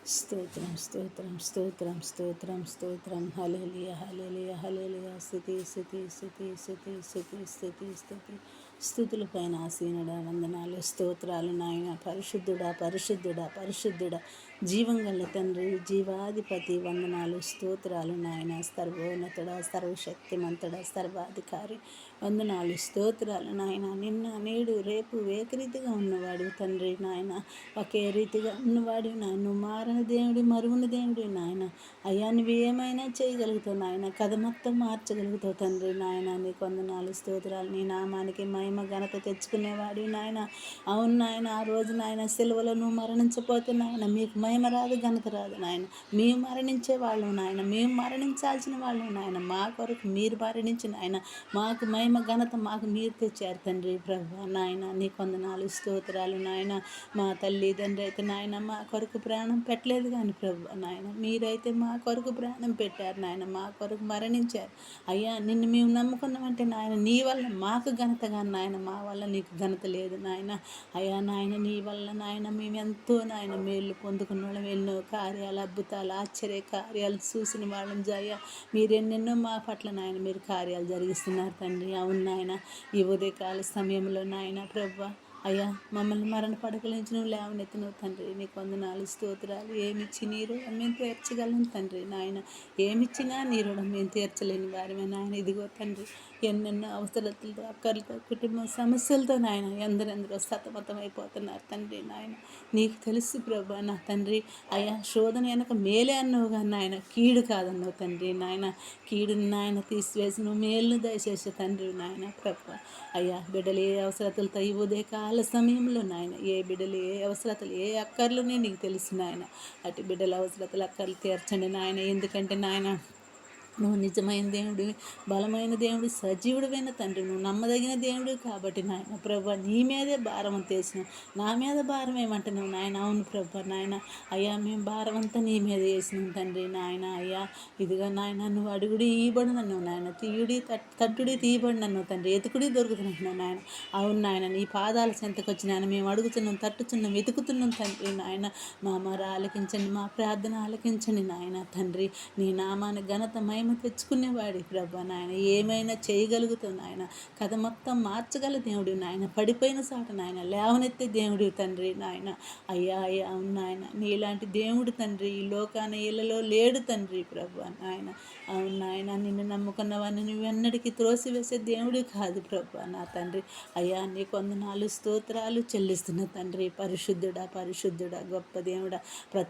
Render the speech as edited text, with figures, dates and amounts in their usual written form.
స్తోత్రం స్తోత్రం స్తోత్రం స్తోత్రం స్తోత్రం హల్లెలూయా హల్లెలూయా హల్లెలూయా స్తుతి స్తుతి స్తుతి స్తుతి స్తుతి స్తుతి స్తుతి స్తుతుల పైన ఆసీనుడా వందనాలు స్తోత్రాలు నాయన పరిశుద్ధుడా పరిశుద్ధుడా పరిశుద్ధుడా జీవం గల తండ్రి జీవాధిపతి వందనాలు స్తోత్రాలు నాయన సర్వోన్నతుడా సర్వశక్తిమంతుడా సర్వాధికారి వందనాలు స్తోత్రాలు నాయన నిన్న నేడు రేపు ఏకరీతిగా ఉన్నవాడు తండ్రి నాయన ఒకే రీతిగా ఉన్నవాడు నాయన మారని దేవుడి మరువుని దేవుడి నాయన అయ్యా నువ్వు ఏమైనా చేయగలుగుతావు నాయన కథ మొత్తం మార్చగలుగుతావు తండ్రి నాయన నీకు వందనాలు స్తోత్రాలు నీ నామానికి మహిమ ఘనత తెచ్చుకునేవాడు నాయన అవును నాయన ఆ రోజు నాయన సెలవులో నువ్వు మరణించపోతే నాయన మీకు మహిమ రాదు ఘనత రాదు నాయన మేము మరణించే వాళ్ళం నాయన మేము మరణించాల్సిన వాళ్ళం నాయన మా కొరకు మీరు మరణించిన ఆయన మాకు మహిమ ఘనత మాకు మీరు తెచ్చారు తండ్రి ప్రభు నాయన నీ కొందనాలు స్తోత్రాలు నాయన మా తల్లి తండ్రి అయితే నాయన మా కొరకు ప్రాణం పెట్టలేదు కానీ ప్రభు నాయన మీరైతే మా కొరకు ప్రాణం పెట్టారు నాయన మా కొరకు మరణించారు అయ్యా నిన్ను మేము నమ్ముకున్నామంటే నాయన నీ వల్ల మాకు ఘనత కానీ నాయన మా వల్ల నీకు ఘనత లేదు నాయన అయ్యా నాయన నీ వల్ల నాయన మేము ఎంతో నాయన మేలు పొందుకున్న వాళ్ళం ఎన్నో కార్యాలు అద్భుతాలు ఆశ్చర్య కార్యాలు చూసిన వాళ్ళం జయ మీరు ఎన్నెన్నో మా పట్ల నాయన మీరు కార్యాలు జరిగిస్తున్నారు తండ్రి అవును నాయన ఈ ఉదయకాల సమయంలో నాయన ప్రభు అయ్యా మమ్మల్ని మరణ పడకల నుంచి నువ్వు లేవనెత్తినవు తండ్రి నీకు వందనాలు స్తోత్రాలు ఏమిచ్చి నీ రుణం మేము తీర్చగలం తండ్రి నాయన ఏమిచ్చినా నీ రుణం మేము తీర్చలేని వారమే నాయన ఇదిగో తండ్రి ఎన్నెన్నో అవసరతలతో అక్కర్లతో కుటుంబ సమస్యలతో నాయన ఎందరెందరో సతమతం అయిపోతున్నారు తండ్రి నాయన నీకు తెలుసు ప్రభా నా తండ్రి అయ్యా శోధన వెనక మేలే అన్నావు కానీ నాయన కీడు కాదన్నావు తండ్రి నాయన కీడుని నాయన తీసివేసి నువ్వు మేలును దయచేసే తండ్రి నాయన ప్రభా అయ్యా బిడ్డలు ఏ అవసరతలతో ఈ ఉదయకాల సమయంలో నాయన ఏ బిడ్డలు ఏ అవసరతలు ఏ అక్కర్లునే నీకు తెలుసు నాయన అటు బిడ్డల అవసరతలు అక్కర్లు తీర్చండి నాయన ఎందుకంటే నాయన నువ్వు నిజమైన దేవుడు బలమైన దేవుడు సజీవుడివైన తండ్రి నువ్వు నమ్మదగిన దేవుడు కాబట్టి నాయన ప్రభా నీ మీదే భారం వేసిన నా మీద భారం ఏమంటే నువ్వు నాయన అవును ప్రభా నాయన అయ్యా మేము భారం అంతా నీ మీద వేసినాం తండ్రి నాయన అయ్యా ఇదిగా నాయన నువ్వు అడుగుడి ఈబడి నన్ను నాయన తీయుడి తట్టుడి తీయబడి నన్ను తండ్రి ఎతుకుడి దొరుకుతున్నాను నాయన అవును నాయన నీ పాదాల చెంతకు వచ్చి నాయన మేము అడుగుతున్నాం తట్టుచున్నాం వెతుకుతున్నాం తండ్రి నాయన మా మొర ఆలకించండి మా ప్రార్థన ఆలకించండి నాయన తండ్రి నీ నామాన్ని ఘనత మహిమ తెచ్చుకునేవాడి ప్రభా నాయన ఏమైనా చేయగలుగుతావు నాయన కథ మొత్తం మార్చగల దేవుడు నాయన పడిపోయిన సాట నాయన లేవనెత్తే దేవుడు తండ్రి నాయన అయ్యా అయ్యా అవును నాయన నీలాంటి దేవుడు తండ్రి ఈ లోకాన ఇళ్ళలో లేడు తండ్రి ప్రభా నాయన అవును నాయన నిన్ను నమ్ముకున్నవాడిని నువ్వెన్నటికీ త్రోసివేసే దేవుడు కాదు ప్రభా నా తండ్రి అయ్యా నీ కొందనాలు స్తోత్రాలు చెల్లిస్తున్న తండ్రి పరిశుద్ధుడా పరిశుద్ధుడా గొప్ప దేవుడా